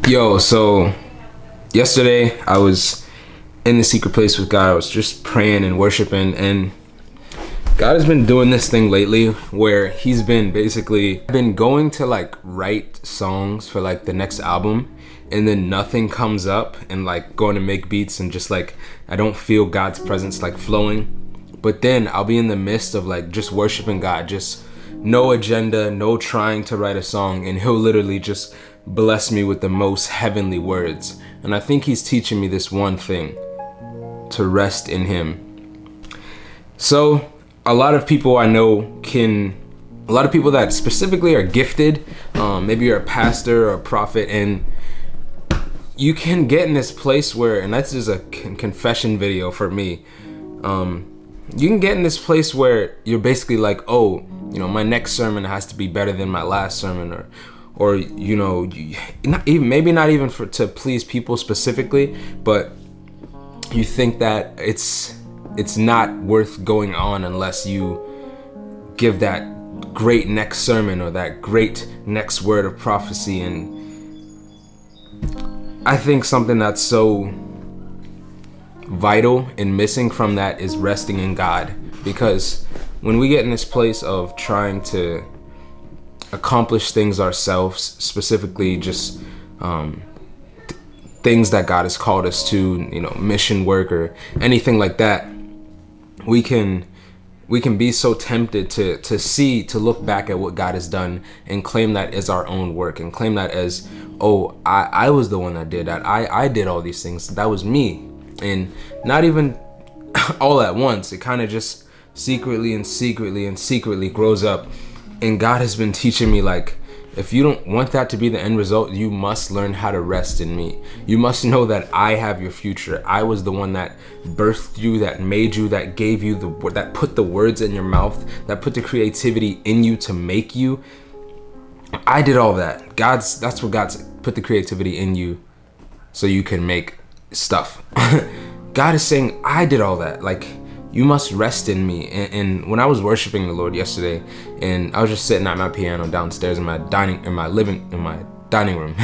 Yo, so yesterday I was in the secret place with God. I was just praying and worshiping, and God has been doing this thing lately where he's been going to like write songs for like the next album, and then nothing comes up, and like going to make beats and just like I don't feel God's presence like flowing. But then I'll be in the midst of like just worshiping God, just no agenda, no trying to write a song, and he'll literally just bless me with the most heavenly words. And I think he's teaching me this one thing: to rest in him. So a lot of people I know a lot of people that specifically are gifted, maybe you're a pastor or a prophet, and you can get in this place where, and that's just a confession video for me, you can get in this place where you're basically like, oh, you know, my next sermon has to be better than my last sermon, or you know, maybe not even to please people specifically, but you think that it's not worth going on unless you give that great next sermon or that great next word of prophecy. And I think something that's so vital and missing from that is resting in God, because when we get in this place of trying to accomplish things ourselves, specifically just things that God has called us to, you know, mission work or anything like that, we can be so tempted to look back at what God has done and claim that as our own work, and claim that as, oh, I was the one that did that, I did all these things, that was me. And not even all at once, it kind of just secretly grows up. And God has been teaching me, like, if you don't want that to be the end result, you must learn how to rest in me. You must know that I have your future. I was the one that birthed you, that made you, that gave you that put the words in your mouth, that put the creativity in you to make you. I did all that. That's what God's put, the creativity in you so you can make stuff. God is saying, I did all that. Like, you must rest in me. And when I was worshiping the Lord yesterday, and I was just sitting at my piano downstairs in my dining room,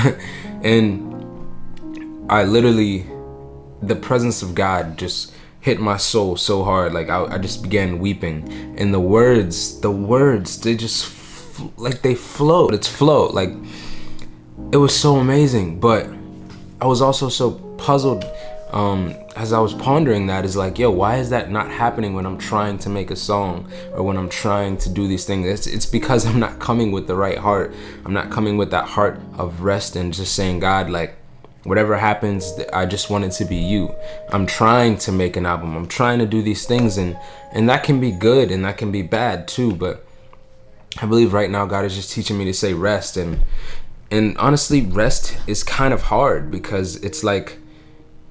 and I literally, the presence of God just hit my soul so hard. Like I just began weeping, and the words, they just they flowed. It's flow. Like, it was so amazing. But I was also so puzzled as I was pondering that, is like, yo, why is that not happening when I'm trying to make a song or when I'm trying to do these things? It's because I'm not coming with the right heart. I'm not coming with that heart of rest and just saying, God, like, whatever happens, I just want it to be you. I'm trying to make an album. I'm trying to do these things, and that can be good and that can be bad too. But I believe right now God is just teaching me to say rest. And honestly, rest is kind of hard, because it's like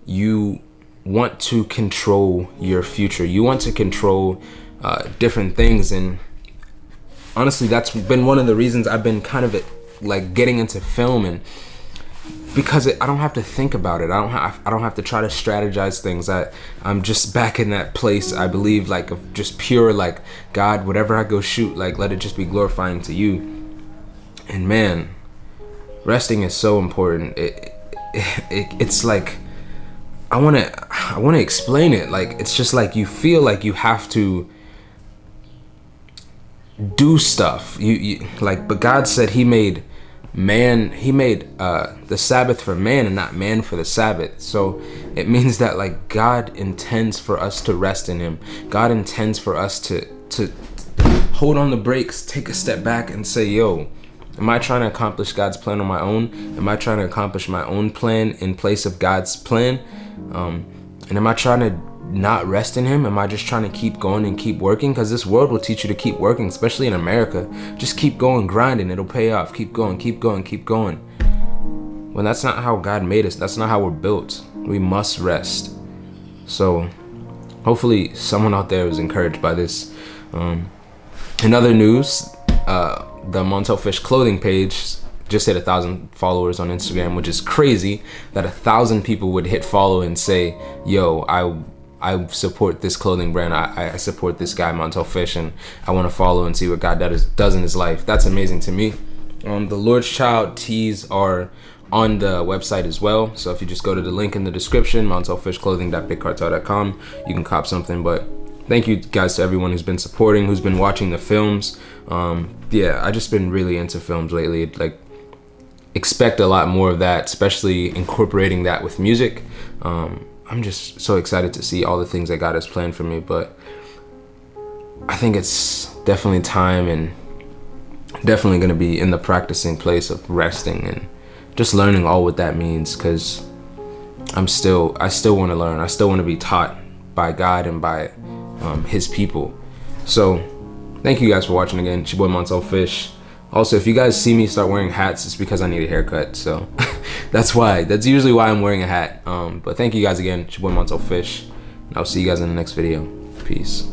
you want to control your future. You want to control different things. And honestly, that's been one of the reasons I've been kind of like getting into film, and because I don't have to think about it. I don't have to try to strategize things. I'm just back in that place, I believe, like, of just pure, like, God, whatever I go shoot, like, let it just be glorifying to you. And man, resting is so important. It's like, I want to explain it. Like, it's just like you feel like you have to do stuff. You like, but God said he made the Sabbath for man and not man for the Sabbath. So it means that, like, God intends for us to rest in him. God intends for us to hold on the brakes, take a step back and say, yo, am I trying to accomplish God's plan on my own? Am I trying to accomplish my own plan in place of God's plan? And am I trying to not rest in him? Am I just trying to keep going and keep working? Because this world will teach you to keep working, especially in America. Just keep going, grinding, it'll pay off. Keep going, keep going, keep going. When that's not how God made us. That's not how we're built. We must rest. So hopefully someone out there was encouraged by this. In other news, the Montel Fish clothing page just hit 1,000 followers on Instagram, which is crazy that 1,000 people would hit follow and say, yo, I support this clothing brand. I support this guy, Montel Fish, and I want to follow and see what God does in his life. That's amazing to me. The Lord's Child tees are on the website as well. So if you just go to the link in the description, montellfishclothing.bigcartel.com, you can cop something. But thank you guys to everyone who's been supporting, who's been watching the films. Yeah, I just been really into films lately. Like, expect a lot more of that, especially incorporating that with music. I'm just so excited to see all the things that God has planned for me. But I think it's definitely time, and definitely going to be in the practicing place of resting and just learning all what that means, because I still want to learn. I still want to be taught by God and by his people. So thank you guys for watching again. It's your boy Montell Fish. Also, if you guys see me start wearing hats, it's because I need a haircut. So that's why. That's usually why I'm wearing a hat. But thank you guys again. It's your boy Montell Fish, and I'll see you guys in the next video. Peace.